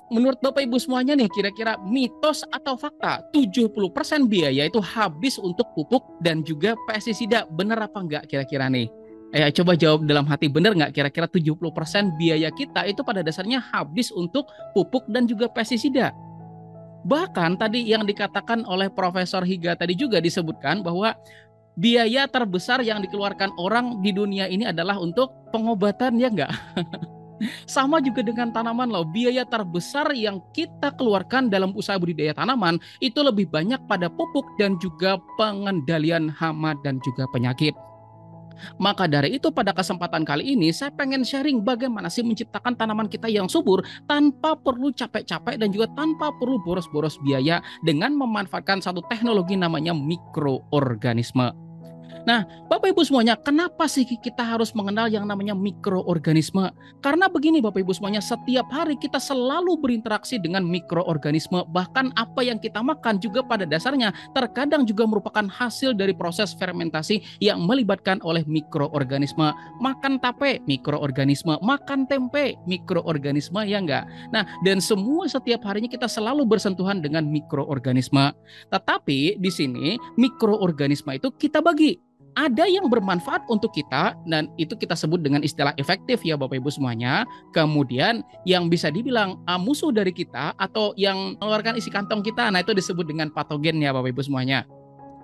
Menurut Bapak Ibu semuanya nih, kira-kira mitos atau fakta 70% biaya itu habis untuk pupuk dan juga pestisida. Bener apa enggak kira-kira nih? Coba jawab dalam hati, bener nggak kira-kira 70% biaya kita itu pada dasarnya habis untuk pupuk dan juga pestisida? Bahkan tadi yang dikatakan oleh Profesor Higa tadi juga disebutkan bahwa biaya terbesar yang dikeluarkan orang di dunia ini adalah untuk pengobatan, ya enggak? Sama juga dengan tanaman loh, biaya terbesar yang kita keluarkan dalam usaha budidaya tanaman itu lebih banyak pada pupuk dan juga pengendalian hama dan juga penyakit. Maka dari itu pada kesempatan kali ini saya pengen sharing bagaimana sih menciptakan tanaman kita yang subur tanpa perlu capek-capek dan juga tanpa perlu boros-boros biaya dengan memanfaatkan satu teknologi namanya mikroorganisme. Nah, Bapak Ibu semuanya, kenapa sih kita harus mengenal yang namanya mikroorganisme? Karena begini Bapak Ibu semuanya, setiap hari kita selalu berinteraksi dengan mikroorganisme, bahkan apa yang kita makan juga pada dasarnya terkadang juga merupakan hasil dari proses fermentasi yang melibatkan oleh mikroorganisme. Makan tape, mikroorganisme, makan tempe, mikroorganisme, ya enggak? Nah, dan semua setiap harinya kita selalu bersentuhan dengan mikroorganisme. Tetapi di sini mikroorganisme itu kita bagi, ada yang bermanfaat untuk kita dan itu kita sebut dengan istilah efektif ya Bapak Ibu semuanya. Kemudian yang bisa dibilang musuh dari kita atau yang mengeluarkan isi kantong kita, nah itu disebut dengan patogen ya Bapak Ibu semuanya.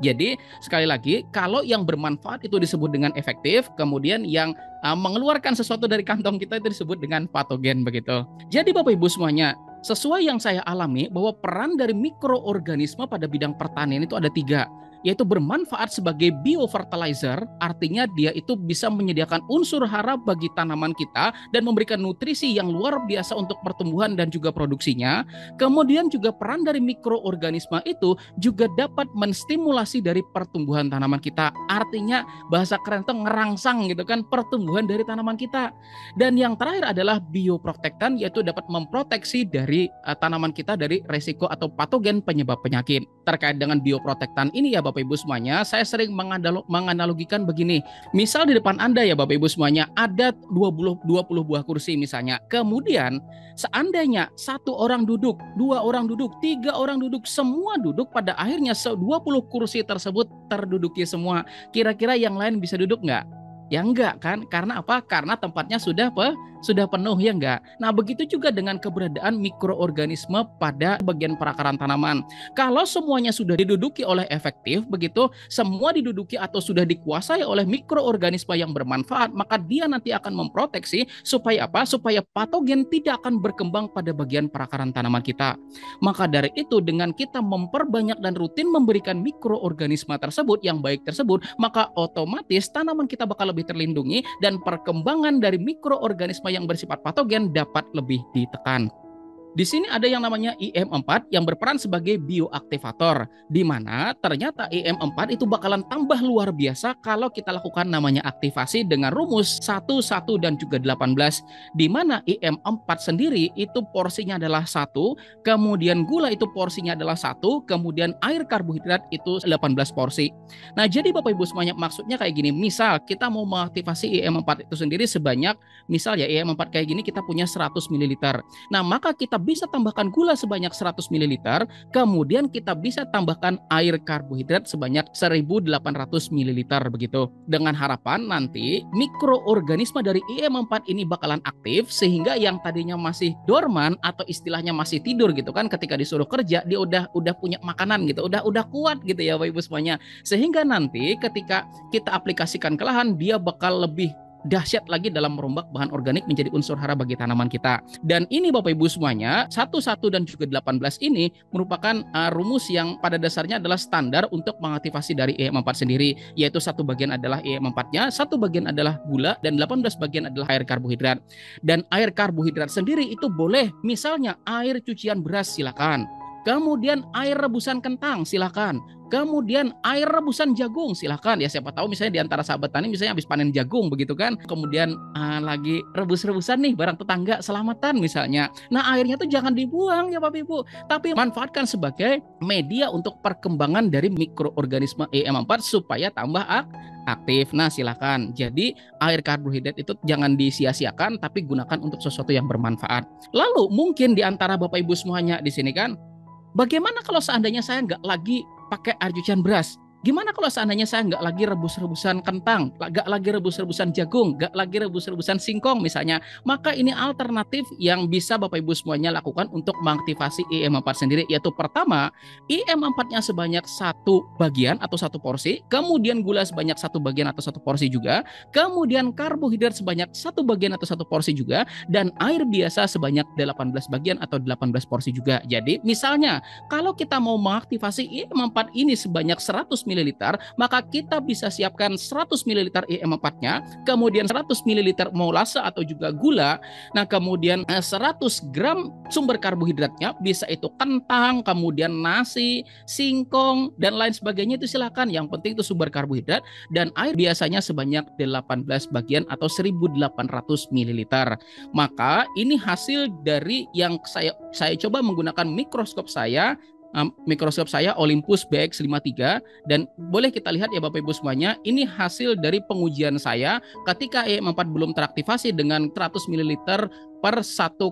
Jadi sekali lagi, kalau yang bermanfaat itu disebut dengan efektif, kemudian yang mengeluarkan sesuatu dari kantong kita itu disebut dengan patogen begitu. Jadi Bapak Ibu semuanya, sesuai yang saya alami bahwa peran dari mikroorganisme pada bidang pertanian itu ada tiga, yaitu bermanfaat sebagai biofertilizer, artinya dia itu bisa menyediakan unsur hara bagi tanaman kita dan memberikan nutrisi yang luar biasa untuk pertumbuhan dan juga produksinya. Kemudian juga peran dari mikroorganisme itu juga dapat menstimulasi dari pertumbuhan tanaman kita, artinya bahasa keren itu ngerangsang gitu kan pertumbuhan dari tanaman kita. Dan yang terakhir adalah bioprotektan, yaitu dapat memproteksi dari tanaman kita dari resiko atau patogen penyebab penyakit. Terkait dengan bioprotektan ini ya Bapak Ibu semuanya, saya sering menganalogikan begini. Misal di depan Anda ya Bapak Ibu semuanya ada 20 buah kursi misalnya. Kemudian seandainya satu orang duduk, dua orang duduk, tiga orang duduk, semua duduk, pada akhirnya 20 kursi tersebut terduduki semua. Kira-kira yang lain bisa duduk nggak? Ya enggak kan? Karena apa? Karena tempatnya sudah penuh, ya enggak? Nah, begitu juga dengan keberadaan mikroorganisme pada bagian perakaran tanaman. Kalau semuanya sudah diduduki oleh efektif, begitu, semua diduduki atau sudah dikuasai oleh mikroorganisme yang bermanfaat, maka dia nanti akan memproteksi supaya apa? Supaya patogen tidak akan berkembang pada bagian perakaran tanaman kita. Maka dari itu, dengan kita memperbanyak dan rutin memberikan mikroorganisme tersebut yang baik tersebut, maka otomatis tanaman kita bakal lebih terlindungi dan perkembangan dari mikroorganisme yang bersifat patogen dapat lebih ditekan. Di sini ada yang namanya IM4 yang berperan sebagai bioaktivator, di mana ternyata IM4 itu bakalan tambah luar biasa kalau kita lakukan namanya aktivasi dengan rumus 1, 1, dan juga 18, di mana IM4 sendiri itu porsinya adalah 1, kemudian gula itu porsinya adalah 1, kemudian air karbohidrat itu 18 porsi. Nah, jadi Bapak Ibu semuanya, maksudnya kayak gini, misal kita mau mengaktifasi IM4 itu sendiri sebanyak, misal ya IM4 kayak gini kita punya 100 ml. Nah, maka kita bisa tambahkan gula sebanyak 100 ml, kemudian kita bisa tambahkan air karbohidrat sebanyak 1800 ml begitu. Dengan harapan nanti mikroorganisme dari IM4 ini bakalan aktif sehingga yang tadinya masih dorman atau istilahnya masih tidur gitu kan, ketika disuruh kerja dia udah punya makanan gitu, udah kuat gitu ya Bapak Ibu semuanya. Sehingga nanti ketika kita aplikasikan ke lahan, dia bakal lebih dahsyat lagi dalam merombak bahan organik menjadi unsur hara bagi tanaman kita. Dan ini Bapak Ibu semuanya, 1, 1, dan juga 18 ini merupakan rumus yang pada dasarnya adalah standar untuk mengaktifasi dari IM4 sendiri, yaitu satu bagian adalah IM4-nya, satu bagian adalah gula, dan 18 bagian adalah air karbohidrat. Dan air karbohidrat sendiri itu boleh misalnya air cucian beras silakan. Kemudian air rebusan kentang silakan. Kemudian air rebusan jagung silakan. Ya siapa tahu misalnya di antara sahabat tani misalnya habis panen jagung begitu kan. Kemudian lagi rebus-rebusan nih barang tetangga selamatan misalnya. Nah, airnya tuh jangan dibuang ya Bapak Ibu, tapi manfaatkan sebagai media untuk perkembangan dari mikroorganisme IM4 supaya tambah Aktif. Nah, silakan. Jadi air karbohidrat itu jangan disia-siakan, tapi gunakan untuk sesuatu yang bermanfaat. Lalu mungkin di antara Bapak Ibu semuanya di sini kan, bagaimana kalau seandainya saya nggak lagi pakai air cucian beras? Gimana kalau seandainya saya nggak lagi rebus-rebusan kentang, nggak lagi rebus-rebusan jagung, nggak lagi rebus-rebusan singkong misalnya? Maka ini alternatif yang bisa Bapak Ibu semuanya lakukan untuk mengaktifasi IM4 sendiri, yaitu pertama, IM4-nya sebanyak satu bagian atau satu porsi, kemudian gula sebanyak satu bagian atau satu porsi juga, kemudian karbohidrat sebanyak satu bagian atau satu porsi juga, dan air biasa sebanyak 18 bagian atau 18 porsi juga. Jadi misalnya kalau kita mau mengaktifasi IM4 ini sebanyak 100 ml, maka kita bisa siapkan 100 ml IM4-nya, kemudian 100 ml molase atau juga gula, nah kemudian 100 gram sumber karbohidratnya, bisa itu kentang, kemudian nasi, singkong, dan lain sebagainya, itu silakan. Yang penting itu sumber karbohidrat, dan air biasanya sebanyak 18 bagian atau 1800 ml. Maka ini hasil dari yang saya coba menggunakan mikroskop saya Olympus BX53, dan boleh kita lihat ya Bapak Ibu semuanya, ini hasil dari pengujian saya ketika IM4 belum teraktivasi dengan 100 ml per 1,8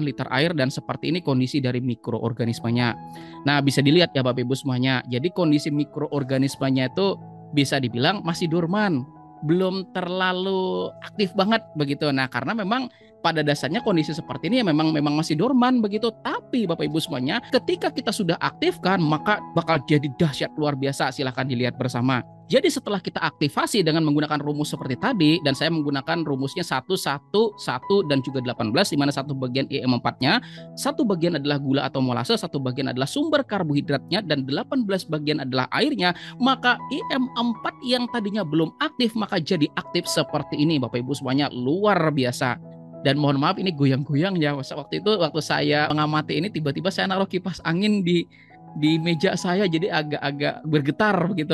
liter air, dan seperti ini kondisi dari mikroorganismenya. Nah, bisa dilihat ya Bapak Ibu semuanya. Jadi kondisi mikroorganismenya itu bisa dibilang masih dorman, belum terlalu aktif banget begitu. Nah, karena memang pada dasarnya kondisi seperti ini ya memang masih dorman begitu. Tapi Bapak Ibu semuanya, ketika kita sudah aktifkan, maka bakal jadi dahsyat luar biasa. Silahkan dilihat bersama. Jadi setelah kita aktivasi dengan menggunakan rumus seperti tadi, dan saya menggunakan rumusnya 1, 1, 1, dan juga 18, di mana satu bagian IM4-nya, satu bagian adalah gula atau molase, satu bagian adalah sumber karbohidratnya, dan 18 bagian adalah airnya, maka IM4 yang tadinya belum aktif, maka jadi aktif seperti ini Bapak Ibu semuanya, luar biasa. Dan mohon maaf ini goyang-goyang ya, waktu itu waktu saya mengamati ini, tiba-tiba saya naruh kipas angin di meja saya, jadi agak-agak bergetar begitu.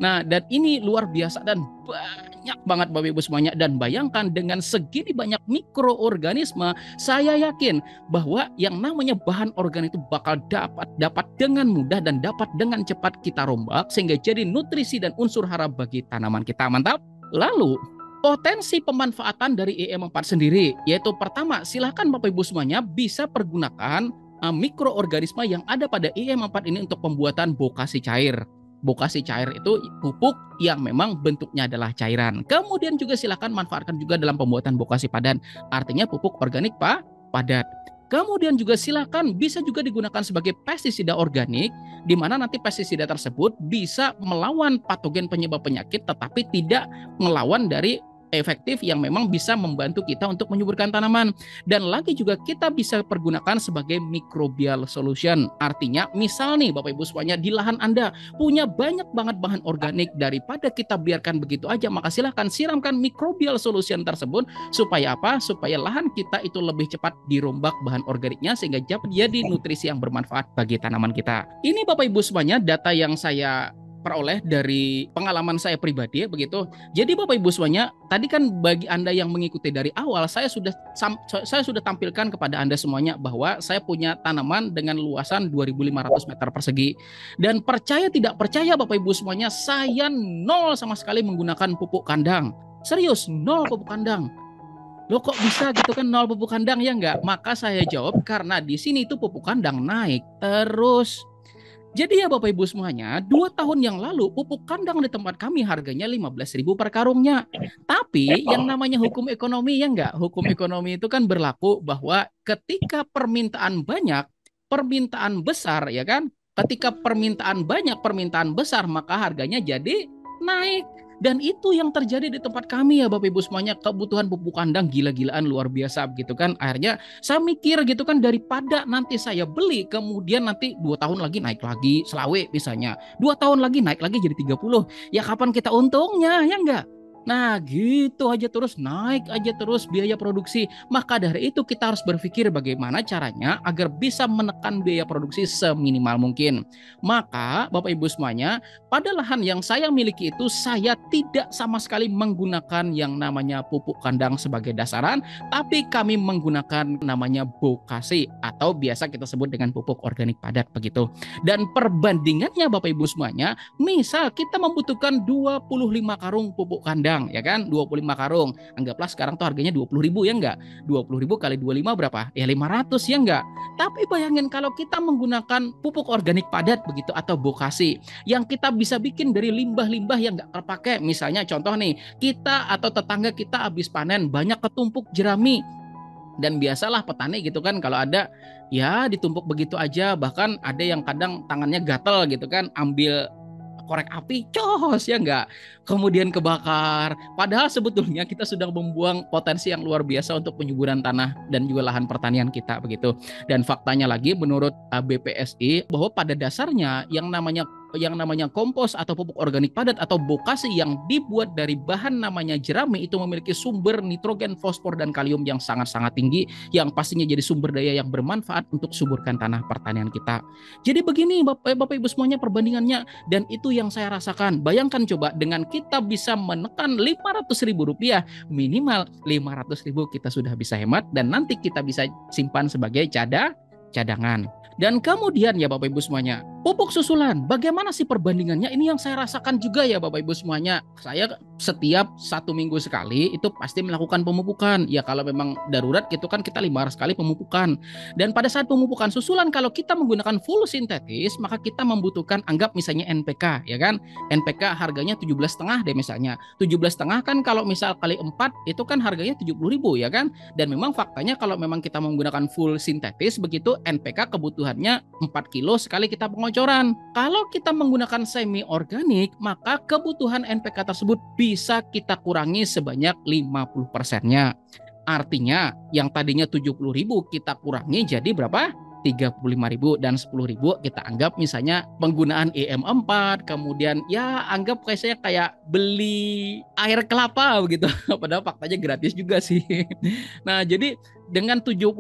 Nah, dan ini luar biasa dan banyak banget Bapak Ibu semuanya. Dan bayangkan dengan segini banyak mikroorganisme, saya yakin bahwa yang namanya bahan organik itu bakal dapat dengan mudah dan dapat dengan cepat kita rombak, sehingga jadi nutrisi dan unsur hara bagi tanaman kita. Mantap. Lalu potensi pemanfaatan dari IM4 sendiri, yaitu pertama, silahkan Bapak Ibu semuanya bisa pergunakan mikroorganisme yang ada pada IM4 ini untuk pembuatan bokasi cair. Bokasi cair itu pupuk yang memang bentuknya adalah cairan. Kemudian juga silakan manfaatkan juga dalam pembuatan bokasi padat, artinya pupuk organik padat. Kemudian juga silakan bisa juga digunakan sebagai pestisida organik, di mana nanti pestisida tersebut bisa melawan patogen penyebab penyakit, tetapi tidak melawan dari efektif yang memang bisa membantu kita untuk menyuburkan tanaman. Dan lagi juga kita bisa pergunakan sebagai microbial solution. Artinya misal nih Bapak Ibu semuanya, di lahan Anda punya banyak banget bahan organik, daripada kita biarkan begitu aja, maka silahkan siramkan microbial solution tersebut. Supaya apa? Supaya lahan kita itu lebih cepat dirombak bahan organiknya, sehingga jadi nutrisi yang bermanfaat bagi tanaman kita. Ini Bapak Ibu semuanya data yang saya peroleh dari pengalaman saya pribadi begitu. Jadi Bapak Ibu semuanya, tadi kan bagi Anda yang mengikuti dari awal, saya sudah tampilkan kepada Anda semuanya bahwa saya punya tanaman dengan luasan 2.500 meter persegi. Dan percaya tidak percaya Bapak Ibu semuanya, saya nol sama sekali menggunakan pupuk kandang. Serius, nol pupuk kandang. Loh kok bisa gitu kan, nol pupuk kandang ya enggak? Maka saya jawab karena di sini itu pupuk kandang naik terus. Jadi ya Bapak Ibu semuanya, 2 tahun yang lalu pupuk kandang di tempat kami harganya 15.000 per karungnya. Tapi yang namanya hukum ekonomi ya enggak? Hukum ekonomi itu kan berlaku bahwa ketika permintaan banyak, permintaan besar ya kan? Ketika permintaan banyak, permintaan besar, maka harganya jadi naik. Dan itu yang terjadi di tempat kami ya Bapak Ibu semuanya, kebutuhan pupuk kandang gila-gilaan luar biasa gitu kan. Akhirnya saya mikir gitu kan, daripada nanti saya beli kemudian nanti 2 tahun lagi naik lagi selawe misalnya, 2 tahun lagi naik lagi jadi 30, ya kapan kita untungnya ya enggak? Nah, gitu aja terus, naik aja terus biaya produksi. Maka dari itu kita harus berpikir bagaimana caranya agar bisa menekan biaya produksi seminimal mungkin. Maka Bapak Ibu semuanya, pada lahan yang saya miliki itu saya tidak sama sekali menggunakan yang namanya pupuk kandang sebagai dasaran, tapi kami menggunakan namanya bokasi atau biasa kita sebut dengan pupuk organik padat begitu. Dan perbandingannya Bapak Ibu semuanya, misal kita membutuhkan 25 karung pupuk kandang, ya kan? 25 karung. Anggaplah sekarang tuh harganya 20.000 ya enggak? 20.000 kali 25 berapa? Ya 500 ya enggak? Tapi bayangin kalau kita menggunakan pupuk organik padat begitu atau bokasi yang kita bisa bikin dari limbah-limbah yang enggak terpakai. Misalnya contoh nih, kita atau tetangga kita habis panen banyak ketumpuk jerami. Dan biasalah petani gitu kan kalau ada ya ditumpuk begitu aja, bahkan ada yang kadang tangannya gatel gitu kan, ambil korek api, cos ya enggak, kemudian kebakar. Padahal sebetulnya kita sudah membuang potensi yang luar biasa untuk penyuburan tanah dan juga lahan pertanian kita begitu. Dan faktanya lagi menurut BPSI bahwa pada dasarnya yang namanya kompos atau pupuk organik padat atau bokasi yang dibuat dari bahan namanya jerami itu memiliki sumber nitrogen, fosfor, dan kalium yang sangat-sangat tinggi, yang pastinya jadi sumber daya yang bermanfaat untuk suburkan tanah pertanian kita. Jadi begini Bapak Ibu semuanya perbandingannya, dan itu yang saya rasakan. Bayangkan coba dengan kita bisa menekan Rp500.000, minimal Rp500.000 kita sudah bisa hemat dan nanti kita bisa simpan sebagai cadangan. Dan kemudian ya Bapak Ibu semuanya, pupuk susulan, bagaimana sih perbandingannya? Ini yang saya rasakan juga ya Bapak Ibu semuanya. Saya setiap 1 minggu sekali itu pasti melakukan pemupukan. Ya kalau memang darurat gitu kan kita 5 hari sekali pemupukan. Dan pada saat pemupukan susulan kalau kita menggunakan full sintetis, maka kita membutuhkan anggap misalnya NPK ya kan. NPK harganya 17,5 deh misalnya. 17,5 kan kalau misal kali 4 itu kan harganya 70.000 ya kan. Dan memang faktanya kalau memang kita menggunakan full sintetis begitu, NPK kebutuhannya 4 kilo sekali kita pengocoran. Kalau kita menggunakan semi organik, maka kebutuhan NPK tersebut bisa kita kurangi sebanyak 50%-nya. Artinya yang tadinya 70.000 kita kurangi jadi berapa? 35.000, dan 10.000 kita anggap misalnya penggunaan EM4, kemudian ya anggap kayak beli air kelapa begitu. Padahal faktanya gratis juga sih. Nah, jadi dengan 70.000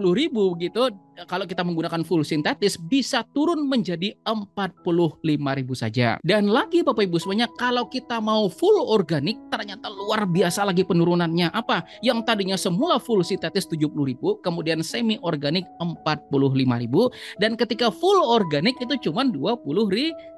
gitu, kalau kita menggunakan full sintetis bisa turun menjadi 45.000 saja. Dan lagi Bapak Ibu semuanya, kalau kita mau full organik ternyata luar biasa lagi penurunannya. Apa? Yang tadinya semula full sintetis 70.000, kemudian semi organik 45.000, dan ketika full organik itu cuma 20.000.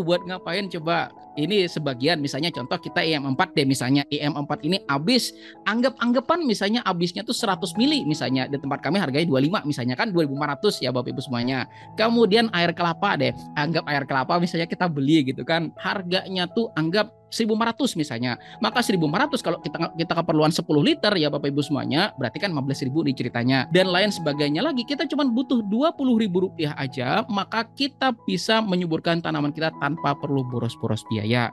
Buat ngapain coba? Ini sebagian misalnya contoh kita EM4 deh misalnya, EM4 ini habis anggapan misalnya habisnya tuh 100 mili misalnya, di tempat kami harganya 25 misalnya kan 2.500 ya Bapak Ibu semuanya. Kemudian air kelapa deh, anggap air kelapa misalnya kita beli gitu kan, harganya tuh anggap 1.500 misalnya. Maka 1.500 kalau kita keperluan 10 liter ya Bapak Ibu semuanya, berarti kan 15.000 nih ceritanya. Dan lain sebagainya lagi, kita cuma butuh Rp20.000 aja, maka kita bisa menyuburkan tanaman kita tanpa perlu boros-boros biaya.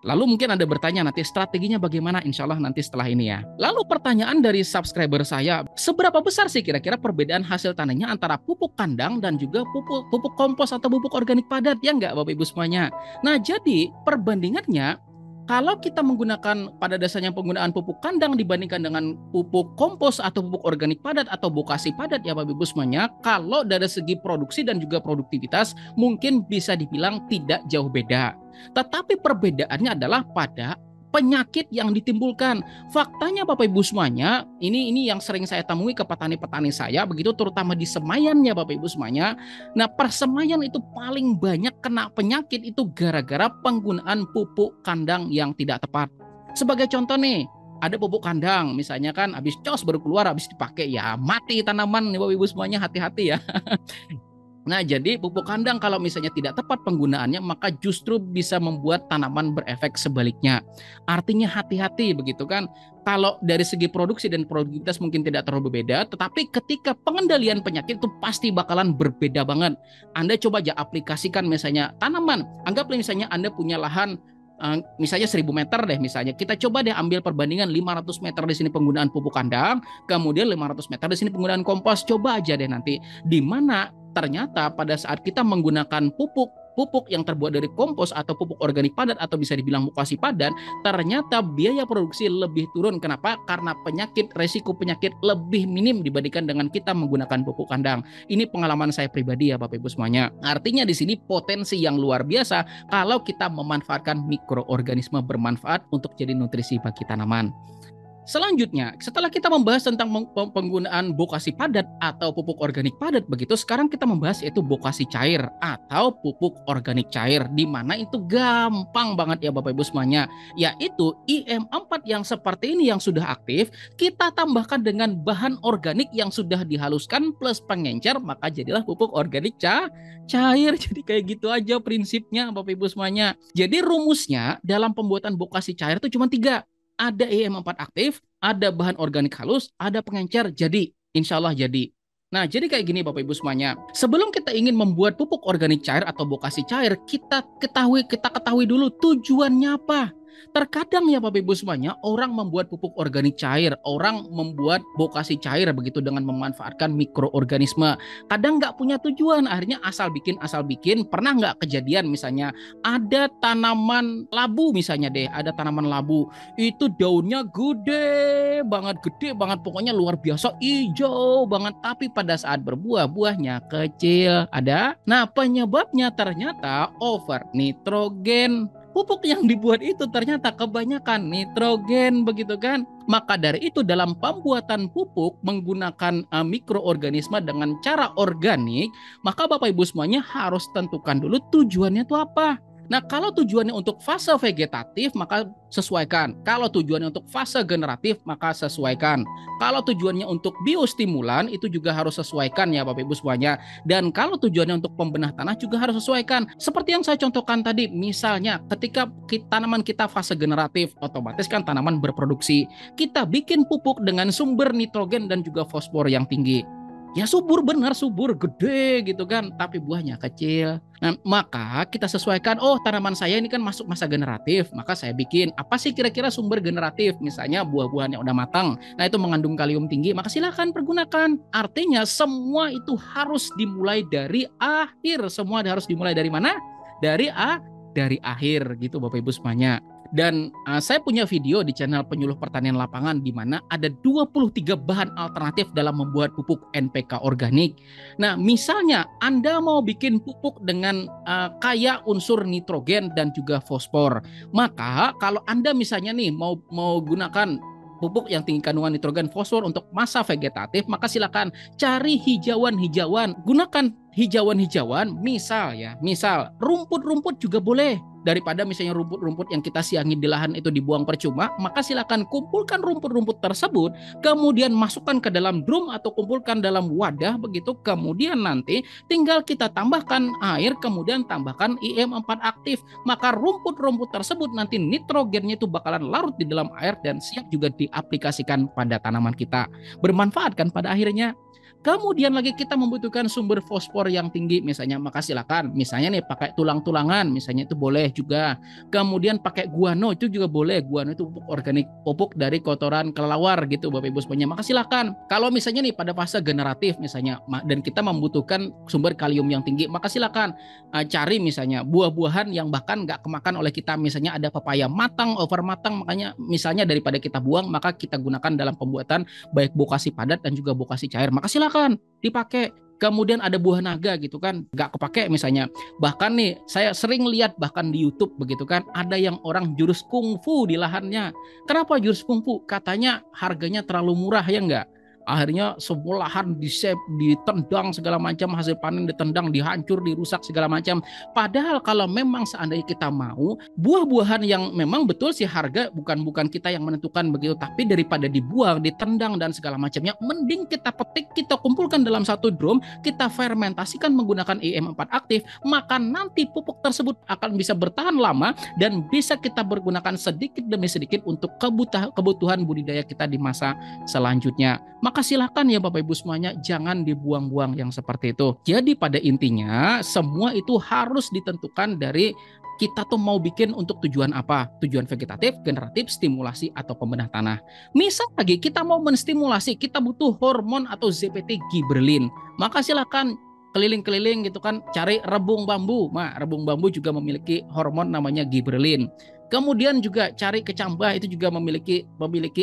Lalu mungkin Anda bertanya nanti strateginya bagaimana, insya Allah nanti setelah ini ya. Lalu pertanyaan dari subscriber saya, seberapa besar sih kira-kira perbedaan hasil tanamnya antara pupuk kandang dan juga pupuk kompos atau pupuk organik padat, ya enggak Bapak Ibu semuanya? Nah jadi perbandingannya, kalau kita menggunakan pada dasarnya penggunaan pupuk kandang dibandingkan dengan pupuk kompos atau pupuk organik padat atau bokasi padat ya Bapak Ibu semuanya, kalau dari segi produksi dan juga produktivitas mungkin bisa dibilang tidak jauh beda. Tetapi perbedaannya adalah pada penyakit yang ditimbulkan. Faktanya Bapak Ibu semuanya, ini yang sering saya temui ke petani-petani saya begitu, terutama di Semayan ya Bapak Ibu semuanya. Nah, persemayan itu paling banyak kena penyakit itu gara-gara penggunaan pupuk kandang yang tidak tepat. Sebagai contoh nih, ada pupuk kandang misalnya kan habis cos baru keluar, habis dipakai ya mati tanaman nih Bapak Ibu semuanya, hati-hati ya. Nah, jadi pupuk kandang kalau misalnya tidak tepat penggunaannya, maka justru bisa membuat tanaman berefek sebaliknya. Artinya hati-hati begitu kan. Kalau dari segi produksi dan produktivitas mungkin tidak terlalu beda, tetapi ketika pengendalian penyakit itu pasti bakalan berbeda banget. Anda coba aja aplikasikan misalnya tanaman. Anggaplah misalnya Anda punya lahan misalnya 1.000 meter deh misalnya. Kita coba deh ambil perbandingan 500 meter di sini penggunaan pupuk kandang, kemudian 500 meter di sini penggunaan kompos. Coba aja deh nanti di mana ternyata pada saat kita menggunakan pupuk pupuk yang terbuat dari kompos atau pupuk organik padat atau bisa dibilang mutasi padat, ternyata biaya produksi lebih turun. Kenapa? Karena resiko penyakit lebih minim dibandingkan dengan kita menggunakan pupuk kandang. Ini pengalaman saya pribadi ya Bapak Ibu semuanya. Artinya di sini potensi yang luar biasa kalau kita memanfaatkan mikroorganisme bermanfaat untuk jadi nutrisi bagi tanaman. Selanjutnya, setelah kita membahas tentang penggunaan bokasi padat atau pupuk organik padat, begitu sekarang kita membahas yaitu bokasi cair atau pupuk organik cair, di mana itu gampang banget ya Bapak Ibu semuanya, yaitu IM4 yang seperti ini yang sudah aktif, kita tambahkan dengan bahan organik yang sudah dihaluskan plus pengencer, maka jadilah pupuk organik cair. Jadi kayak gitu aja prinsipnya Bapak Ibu semuanya. Jadi rumusnya dalam pembuatan bokasi cair itu cuma 3. Ada IM4 aktif, ada bahan organik halus, ada pengencer, jadi insya Allah jadi. Nah, jadi kayak gini Bapak Ibu semuanya. Sebelum kita ingin membuat pupuk organik cair atau bokasi cair, kita ketahui dulu tujuannya apa. Terkadang ya Bapak Ibu semuanya, orang membuat pupuk organik cair, orang membuat bokasi cair begitu dengan memanfaatkan mikroorganisme. Kadang nggak punya tujuan, akhirnya asal bikin. Pernah nggak kejadian misalnya ada tanaman labu misalnya deh, ada tanaman labu itu daunnya gede banget, pokoknya luar biasa hijau banget, tapi pada saat berbuah buahnya kecil. Ada. Nah, penyebabnya ternyata over nitrogen. Pupuk yang dibuat itu ternyata kebanyakan nitrogen begitu kan. Maka dari itu dalam pembuatan pupuk menggunakan mikroorganisme dengan cara organik, maka Bapak Ibu semuanya harus tentukan dulu tujuannya itu apa. Nah, kalau tujuannya untuk fase vegetatif, maka sesuaikan. Kalau tujuannya untuk fase generatif, maka sesuaikan. Kalau tujuannya untuk biostimulan, itu juga harus sesuaikan ya Bapak Ibu semuanya. Dan kalau tujuannya untuk pembenah tanah juga harus sesuaikan. Seperti yang saya contohkan tadi, misalnya ketika tanaman kita fase generatif, otomatis kan tanaman berproduksi. Kita bikin pupuk dengan sumber nitrogen dan juga fosfor yang tinggi. Ya subur, benar subur, gede gitu kan, tapi buahnya kecil. Nah, maka kita sesuaikan, oh tanaman saya ini kan masuk masa generatif, maka saya bikin apa sih kira-kira sumber generatif, misalnya buah-buahan yang udah matang, nah itu mengandung kalium tinggi, maka silakan pergunakan. Artinya semua itu harus dimulai dari akhir, semua harus dimulai dari mana? Dari akhir gitu Bapak Ibu semuanya. Dan saya punya video di channel Penyuluh Pertanian Lapangan di mana ada 23 bahan alternatif dalam membuat pupuk NPK organik. Nah, misalnya Anda mau bikin pupuk dengan kaya unsur nitrogen dan juga fosfor. Maka kalau Anda misalnya nih mau gunakan pupuk yang tinggi kandungan nitrogen fosfor untuk masa vegetatif, maka silakan cari hijauan-hijauan. Gunakan hijauan-hijauan, misal rumput-rumput juga boleh. Daripada misalnya rumput-rumput yang kita siangi di lahan itu dibuang percuma, maka silakan kumpulkan rumput-rumput tersebut, kemudian masukkan ke dalam drum atau kumpulkan dalam wadah begitu, kemudian nanti tinggal kita tambahkan air, kemudian tambahkan IM4 aktif, maka rumput-rumput tersebut nanti nitrogennya itu bakalan larut di dalam air dan siap juga diaplikasikan pada tanaman kita. Bermanfaat kan pada akhirnya. Kemudian lagi kita membutuhkan sumber fosfor yang tinggi misalnya, maka silakan misalnya nih pakai tulang-tulangan misalnya itu boleh juga. Kemudian pakai guano itu juga boleh. Guano itu pupuk organik, pupuk dari kotoran kelelawar gitu Bapak Ibu semuanya. Maka silakan. Kalau misalnya nih pada fase generatif misalnya dan kita membutuhkan sumber kalium yang tinggi, maka silakan cari misalnya buah-buahan yang bahkan nggak kemakan oleh kita, misalnya ada pepaya matang, over matang, makanya misalnya daripada kita buang maka kita gunakan dalam pembuatan baik bokasi padat dan juga bokasi cair. Maka silakan dipakai. Kemudian ada buah naga gitu kan, nggak kepake misalnya. Bahkan nih saya sering lihat bahkan di YouTube begitu kan, ada yang orang jurus kungfu di lahannya. Kenapa jurus kungfu? Katanya harganya terlalu murah ya enggak? Akhirnya semua lahan ditendang segala macam, hasil panen ditendang, dihancur, dirusak segala macam. Padahal kalau memang seandainya kita mau buah-buahan yang memang betul sih harga bukan kita yang menentukan begitu, tapi daripada dibuang, ditendang dan segala macamnya, mending kita petik, kita kumpulkan dalam satu drum, kita fermentasikan menggunakan IM4 aktif, maka nanti pupuk tersebut akan bisa bertahan lama dan bisa kita bergunakan sedikit demi sedikit untuk kebutuhan budidaya kita di masa selanjutnya. Maka silakan ya Bapak Ibu semuanya, jangan dibuang-buang yang seperti itu. Jadi pada intinya semua itu harus ditentukan dari kita tuh mau bikin untuk tujuan apa. Tujuan vegetatif, generatif, stimulasi, atau pembenah tanah. Misal lagi kita mau menstimulasi, kita butuh hormon atau ZPT giberelin. Maka silakan keliling-keliling gitu kan, cari rebung bambu. Nah, rebung bambu juga memiliki hormon namanya giberelin. Kemudian juga cari kecambah, itu juga memiliki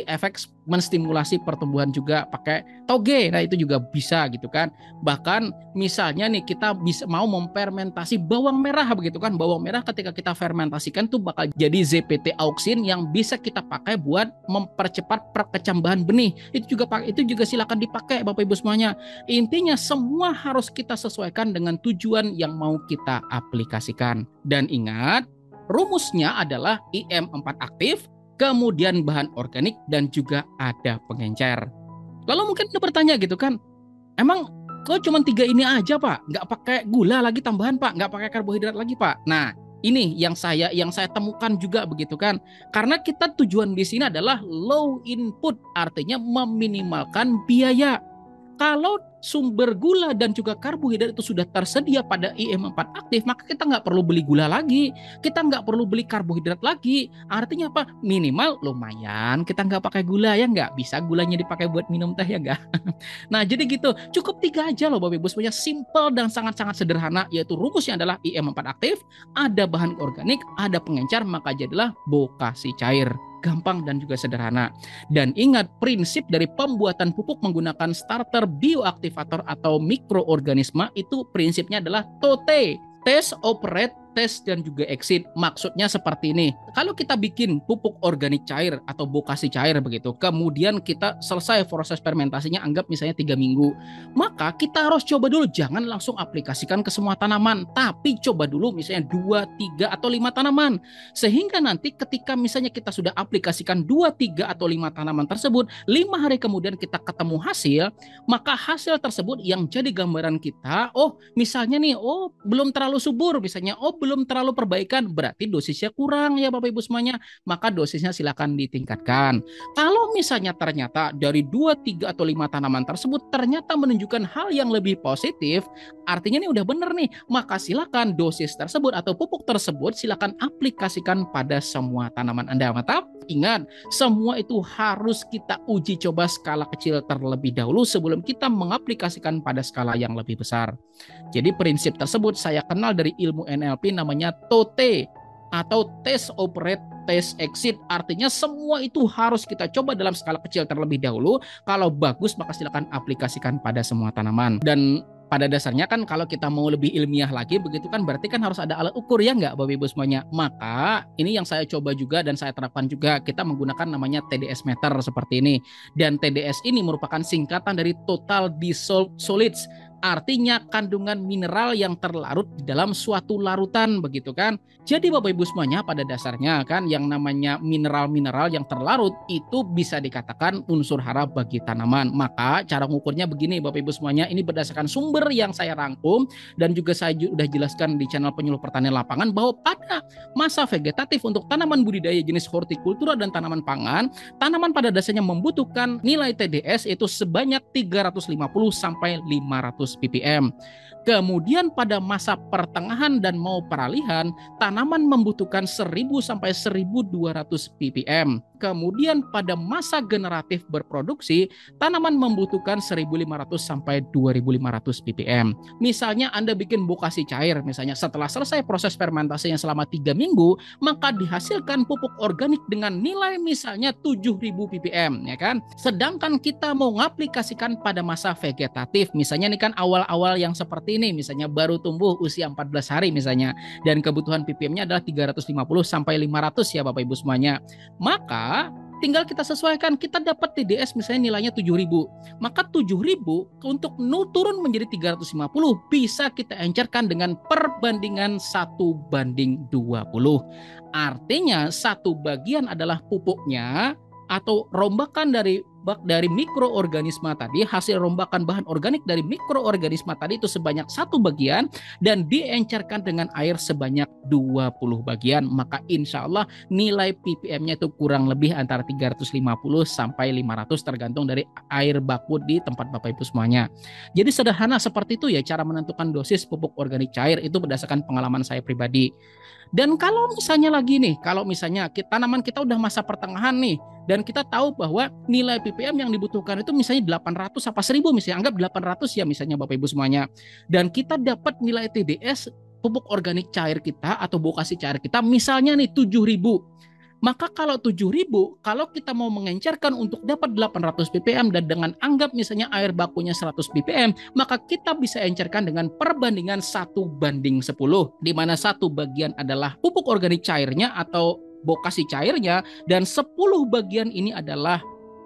efek menstimulasi pertumbuhan juga pakai toge. Nah, itu juga bisa gitu kan. Bahkan misalnya nih kita bisa mau memfermentasi bawang merah begitu kan. Bawang merah ketika kita fermentasikan tuh bakal jadi ZPT auksin yang bisa kita pakai buat mempercepat perkecambahan benih. Itu juga silakan dipakai Bapak Ibu semuanya. Intinya semua harus kita sesuaikan dengan tujuan yang mau kita aplikasikan. Dan ingat, rumusnya adalah IM4 aktif, kemudian bahan organik, dan juga ada pengencer. Lalu mungkin Anda bertanya gitu kan, emang kok cuma 3 ini aja Pak? Nggak pakai gula lagi tambahan Pak? Nggak pakai karbohidrat lagi Pak? Nah, ini yang saya temukan juga begitu kan. Karena kita tujuan di sini adalah low input, artinya meminimalkan biaya. Kalau sumber gula dan juga karbohidrat itu sudah tersedia pada IM4 aktif, maka kita nggak perlu beli gula lagi, kita nggak perlu beli karbohidrat lagi. Artinya apa? Minimal lumayan kita nggak pakai gula, ya nggak? Bisa gulanya dipakai buat minum teh, ya nggak? Nah, jadi gitu. Cukup 3 aja loh Bapak Ibu semuanya, simple dan sangat-sangat sederhana, yaitu rumusnya adalah IM4 aktif, ada bahan organik, ada pengencer, maka jadilah bokasi cair. Gampang dan juga sederhana. Dan ingat, prinsip dari pembuatan pupuk menggunakan starter bioaktivator atau mikroorganisme itu prinsipnya adalah TOTE, test, operate, test, dan juga exit. Maksudnya seperti ini. Kalau kita bikin pupuk organik cair atau bokasi cair begitu, kemudian kita selesai proses fermentasinya, anggap misalnya 3 minggu, maka kita harus coba dulu, jangan langsung aplikasikan ke semua tanaman, tapi coba dulu misalnya 2, 3, atau 5 tanaman. Sehingga nanti ketika misalnya kita sudah aplikasikan 2, 3, atau 5 tanaman tersebut, 5 hari kemudian kita ketemu hasil, maka hasil tersebut yang jadi gambaran kita, oh misalnya nih, oh belum terlalu subur misalnya, oh belum terlalu perbaikan, berarti dosisnya kurang ya Bapak Ibu semuanya, maka dosisnya silakan ditingkatkan. Kalau misalnya ternyata dari 2, 3, atau 5 tanaman tersebut ternyata menunjukkan hal yang lebih positif, artinya ini udah bener nih, maka silakan dosis tersebut atau pupuk tersebut silakan aplikasikan pada semua tanaman Anda. Mantap? Ingat, semua itu harus kita uji coba skala kecil terlebih dahulu sebelum kita mengaplikasikan pada skala yang lebih besar. Jadi prinsip tersebut saya kenal dari ilmu NLP, namanya TOTE atau test, operate, test, exit. Artinya semua itu harus kita coba dalam skala kecil terlebih dahulu. Kalau bagus maka silakan aplikasikan pada semua tanaman. Dan pada dasarnya kan kalau kita mau lebih ilmiah lagi begitu kan, berarti kan harus ada alat ukur, ya nggak Bapak Ibu semuanya. Maka ini yang saya coba juga dan saya terapkan juga, kita menggunakan namanya TDS meter seperti ini. Dan TDS ini merupakan singkatan dari Total Dissolved Solids, artinya kandungan mineral yang terlarut di dalam suatu larutan begitu kan. Jadi Bapak Ibu semuanya, pada dasarnya kan yang namanya mineral-mineral yang terlarut itu bisa dikatakan unsur hara bagi tanaman. Maka cara mengukurnya begini Bapak Ibu semuanya, ini berdasarkan sumber yang saya rangkum dan juga saya sudah jelaskan di channel Penyuluh Pertanian Lapangan, bahwa pada masa vegetatif untuk tanaman budidaya jenis hortikultura dan tanaman pangan, tanaman pada dasarnya membutuhkan nilai TDS itu sebanyak 350 sampai 500 ppm. Kemudian pada masa pertengahan dan mau peralihan, tanaman membutuhkan 1000 sampai 1200 ppm. Kemudian pada masa generatif berproduksi, tanaman membutuhkan 1500 sampai 2500 ppm. Misalnya Anda bikin bokasi cair, misalnya setelah selesai proses fermentasinya selama 3 minggu, maka dihasilkan pupuk organik dengan nilai misalnya 7000 ppm, ya kan? Sedangkan kita mau ngaplikasikan pada masa vegetatif, misalnya ini kan awal-awal yang seperti ini, misalnya baru tumbuh usia 14 hari misalnya, dan kebutuhan ppm-nya adalah 350 sampai 500 ya Bapak Ibu semuanya. Maka tinggal kita sesuaikan, kita dapat TDS misalnya nilainya 7000, maka 7000 untuk turun menjadi 350 bisa kita encerkan dengan perbandingan 1:20. Artinya 1 bagian adalah pupuknya atau rombakan dari mikroorganisme tadi, hasil rombakan bahan organik dari mikroorganisme tadi itu sebanyak 1 bagian dan diencerkan dengan air sebanyak 20 bagian, maka insya Allah nilai ppm-nya itu kurang lebih antara 350 sampai 500 tergantung dari air baku di tempat Bapak Ibu semuanya. Jadi sederhana seperti itu ya cara menentukan dosis pupuk organik cair, itu berdasarkan pengalaman saya pribadi. Dan kalau misalnya lagi nih, kalau misalnya tanaman kita udah masa pertengahan nih, dan kita tahu bahwa nilai ppm yang dibutuhkan itu misalnya 800 apa 1000 misalnya, anggap 800 ya misalnya Bapak Ibu semuanya. Dan kita dapat nilai TDS pupuk organik cair kita atau bokasi cair kita misalnya nih 7.000. Maka kalau 7.000, kalau kita mau mengencerkan untuk dapat 800 ppm dan dengan anggap misalnya air bakunya 100 ppm, maka kita bisa encerkan dengan perbandingan 1:10, di mana 1 bagian adalah pupuk organik cairnya atau bokasi cairnya dan 10 bagian ini adalah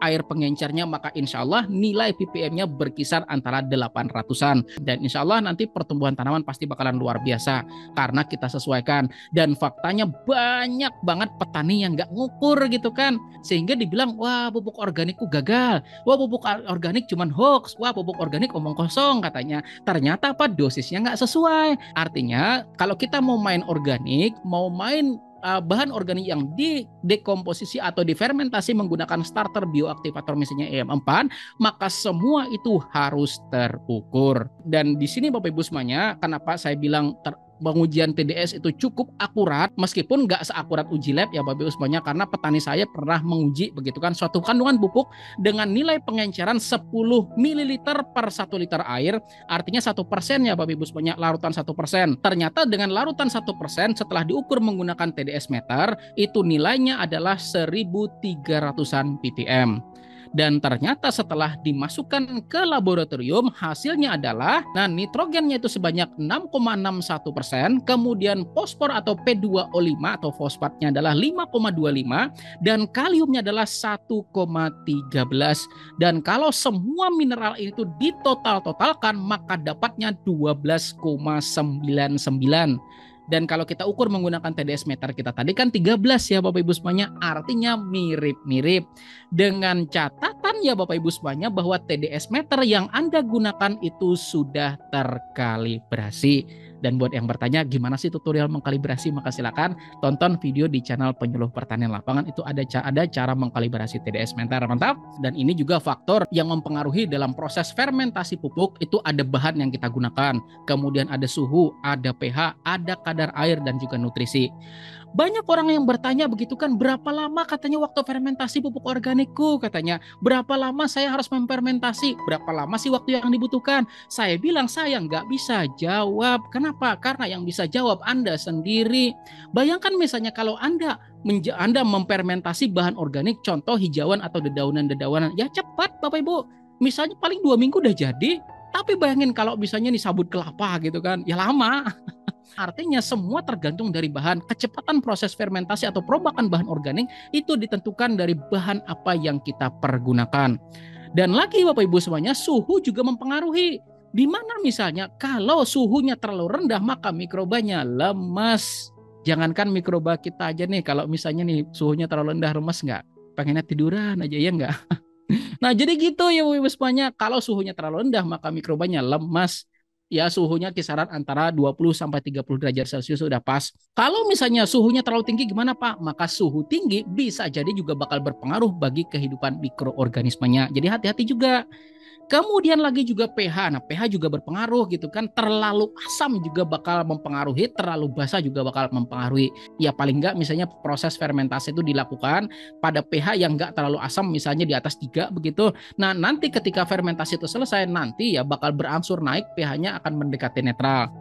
air pengencernya, maka insya Allah nilai ppm-nya berkisar antara 800-an. Dan insya Allah nanti pertumbuhan tanaman pasti bakalan luar biasa karena kita sesuaikan. Dan faktanya banyak banget petani yang nggak ngukur gitu kan. Sehingga dibilang, wah pupuk organikku gagal. Wah pupuk organik cuman hoax. Wah pupuk organik omong kosong katanya. Ternyata apa? Dosisnya nggak sesuai. Artinya kalau kita mau main organik, mau main bahan organik yang didekomposisi atau difermentasi menggunakan starter bioaktivator misalnya EM4, maka semua itu harus terukur. Dan di sini Bapak Ibu semuanya, kenapa saya bilang pengujian TDS itu cukup akurat, meskipun nggak seakurat uji lab ya Bapak Ibu semuanya, karena petani saya pernah menguji begitu kan suatu kandungan pupuk dengan nilai pengenceran 10 ml per 1 liter air, artinya 1% ya Bapak Ibu semuanya, larutan 1%. Ternyata dengan larutan 1% setelah diukur menggunakan TDS meter, itu nilainya adalah 1.300-an ppm. Dan ternyata setelah dimasukkan ke laboratorium, hasilnya adalah nitrogennya itu sebanyak 6,61%, kemudian fosfor atau P2O5 atau fosfatnya adalah 5,25, dan kaliumnya adalah 1,13. Dan kalau semua mineral itu ditotal-totalkan, maka dapatnya 12,99. Dan kalau kita ukur menggunakan TDS meter kita tadi kan 13 ya Bapak Ibu semuanya, artinya mirip-mirip. Dengan catatan ya Bapak Ibu semuanya bahwa TDS meter yang Anda gunakan itu sudah terkalibrasi. Dan buat yang bertanya gimana sih tutorial mengkalibrasi, maka silakan tonton video di channel Penyuluh Pertanian Lapangan, itu ada cara mengkalibrasi TDS meter, mantap. Dan ini juga faktor yang mempengaruhi dalam proses fermentasi pupuk, itu ada bahan yang kita gunakan, kemudian ada suhu, ada pH, ada kadar air dan juga nutrisi. Banyak orang yang bertanya begitu kan, berapa lama katanya waktu fermentasi pupuk organikku katanya, berapa lama saya harus memfermentasi, berapa lama sih waktu yang dibutuhkan. Saya bilang saya nggak bisa jawab. Kenapa? Karena yang bisa jawab Anda sendiri. Bayangkan misalnya kalau Anda memfermentasi bahan organik, contoh hijauan atau dedaunan-dedaunan, ya cepat Bapak Ibu. Misalnya paling 2 minggu udah jadi. Tapi bayangin kalau misalnya nih sabut kelapa gitu kan, ya lama. Artinya semua tergantung dari bahan. Kecepatan proses fermentasi atau perombakan bahan organik itu ditentukan dari bahan apa yang kita pergunakan. Dan lagi Bapak Ibu semuanya, suhu juga mempengaruhi. Di mana misalnya kalau suhunya terlalu rendah maka mikrobanya lemas. Jangankan mikroba kita aja nih, kalau misalnya nih suhunya terlalu rendah, lemas nggak? Pengennya tiduran aja ya nggak? Nah jadi gitu ya Bapak Ibu semuanya, kalau suhunya terlalu rendah maka mikrobanya lemas. Ya suhunya kisaran antara 20-30 derajat Celcius sudah pas. Kalau misalnya suhunya terlalu tinggi gimana Pak? Maka suhu tinggi bisa jadi juga bakal berpengaruh bagi kehidupan mikroorganismenya. Jadi hati-hati juga. Kemudian lagi juga pH. Nah, pH juga berpengaruh gitu kan. Terlalu asam juga bakal mempengaruhi, terlalu basah juga bakal mempengaruhi. Ya paling enggak misalnya proses fermentasi itu dilakukan pada pH yang enggak terlalu asam, misalnya di atas 3 begitu. Nah, nanti ketika fermentasi itu selesai, nanti ya bakal berangsur naik, pH-nya akan mendekati netral.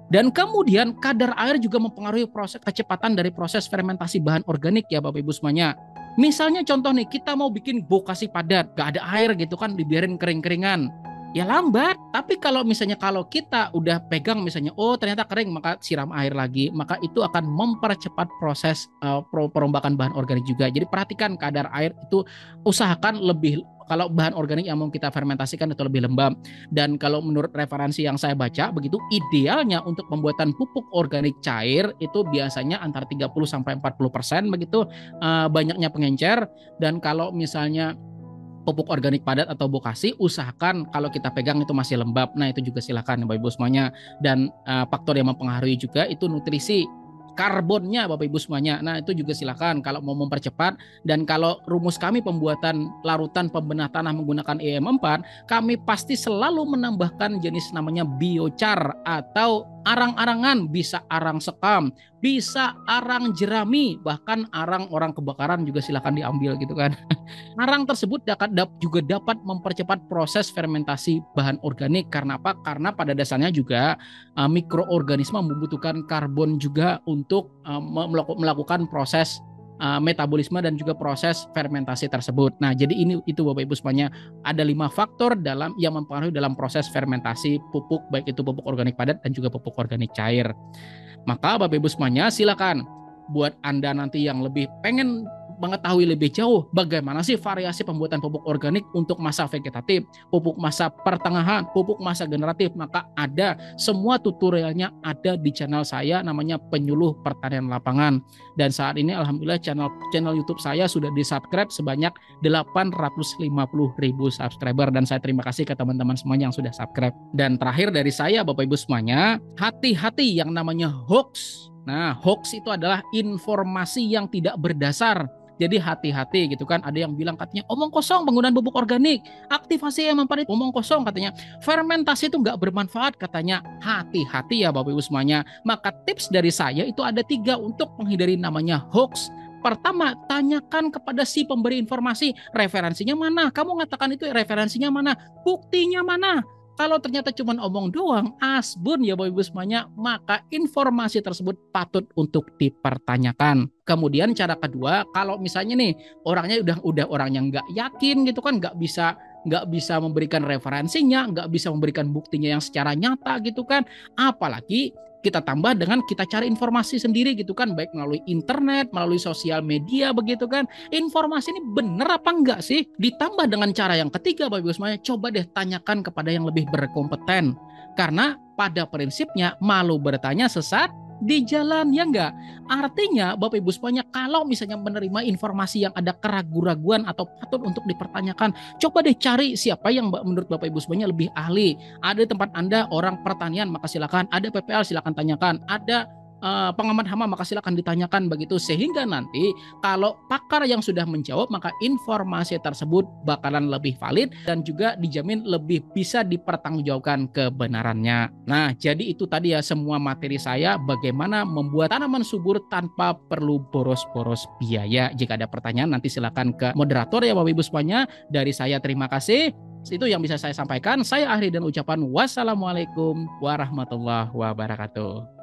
Dan kemudian kadar air juga mempengaruhi kecepatan dari proses fermentasi bahan organik ya Bapak Ibu semuanya. Misalnya contoh nih, kita mau bikin bokasi padat, gak ada air gitu kan, dibiarin kering-keringan. Ya lambat, tapi kalau kita udah pegang misalnya, oh ternyata kering, maka siram air lagi, maka itu akan mempercepat proses perombakan bahan organik juga. Jadi perhatikan kadar air itu, usahakan lebih, kalau bahan organik yang mau kita fermentasikan itu lebih lembab. Dan kalau menurut referensi yang saya baca begitu, idealnya untuk pembuatan pupuk organik cair itu biasanya antara 30-40% begitu banyaknya pengencer. Dan kalau misalnya pupuk organik padat atau bokasi, usahakan kalau kita pegang itu masih lembab. Nah itu juga silakan Bapak Ibu semuanya. Dan faktor yang mempengaruhi juga itu nutrisi, karbonnya Bapak Ibu semuanya. Nah itu juga silakan kalau mau mempercepat. Dan kalau rumus kami pembuatan larutan pembenah tanah menggunakan EM4, kami pasti selalu menambahkan jenis namanya biochar atau arang-arangan, bisa arang sekam, bisa arang jerami, bahkan arang orang kebakaran juga silahkan diambil gitu kan. Arang tersebut juga dapat mempercepat proses fermentasi bahan organik. Karena apa? Karena pada dasarnya juga mikroorganisme membutuhkan karbon juga untuk melakukan proses metabolisme dan juga proses fermentasi tersebut. Nah, jadi itu Bapak Ibu semuanya, ada 5 faktor yang mempengaruhi dalam proses fermentasi pupuk, baik itu pupuk organik padat dan juga pupuk organik cair. Maka Bapak Ibu semuanya, silakan buat Anda nanti yang lebih pengen mengetahui lebih jauh bagaimana sih variasi pembuatan pupuk organik untuk masa vegetatif, pupuk masa pertengahan, pupuk masa generatif, maka ada semua tutorialnya ada di channel saya, namanya Penyuluh Pertanian Lapangan. Dan saat ini alhamdulillah channel YouTube saya sudah di-subscribe sebanyak 850.000 subscriber, dan saya terima kasih ke teman-teman semuanya yang sudah subscribe. Dan terakhir dari saya Bapak Ibu semuanya, hati-hati yang namanya hoax. Nah, hoax itu adalah informasi yang tidak berdasar. Jadi hati-hati gitu kan. Ada yang bilang katanya omong kosong penggunaan pupuk organik, aktivasi M4 itu omong kosong katanya, fermentasi itu nggak bermanfaat katanya. Hati-hati ya Bapak Ibu semuanya. Maka tips dari saya itu ada 3 untuk menghindari namanya hoax. Pertama, tanyakan kepada si pemberi informasi, referensinya mana? Kamu ngatakan itu referensinya mana? Buktinya mana? Kalau ternyata cuma omong doang, asbun ya Bapak Ibu semuanya, maka informasi tersebut patut untuk dipertanyakan. Kemudian cara kedua, kalau misalnya nih orangnya udah orang yang nggak yakin gitu kan, nggak bisa memberikan referensinya, nggak bisa memberikan buktinya yang secara nyata gitu kan, apalagi kita tambah dengan kita cari informasi sendiri gitu kan, baik melalui internet, melalui sosial media begitu kan. Informasi ini bener apa enggak sih? Ditambah dengan cara yang ketiga Bapak Ibu semuanya, coba deh tanyakan kepada yang lebih berkompeten. Karena pada prinsipnya malu bertanya sesat di jalan, ya enggak? Artinya Bapak Ibu semuanya, kalau misalnya menerima informasi yang ada keraguan-raguan atau patut untuk dipertanyakan, coba deh cari siapa yang menurut Bapak Ibu semuanya lebih ahli. Ada di tempat Anda orang pertanian, maka silakan. Ada PPL, silakan tanyakan. Ada pengamat hama, maka silakan ditanyakan begitu, sehingga nanti kalau pakar yang sudah menjawab, maka informasi tersebut bakalan lebih valid dan juga dijamin lebih bisa dipertanggungjawabkan kebenarannya. Nah, jadi itu tadi ya semua materi saya bagaimana membuat tanaman subur tanpa perlu boros-boros biaya. Jika ada pertanyaan nanti silakan ke moderator ya Bapak Ibu semuanya. Dari saya terima kasih. Itu yang bisa saya sampaikan. Saya akhiri dengan ucapan wassalamualaikum warahmatullahi wabarakatuh.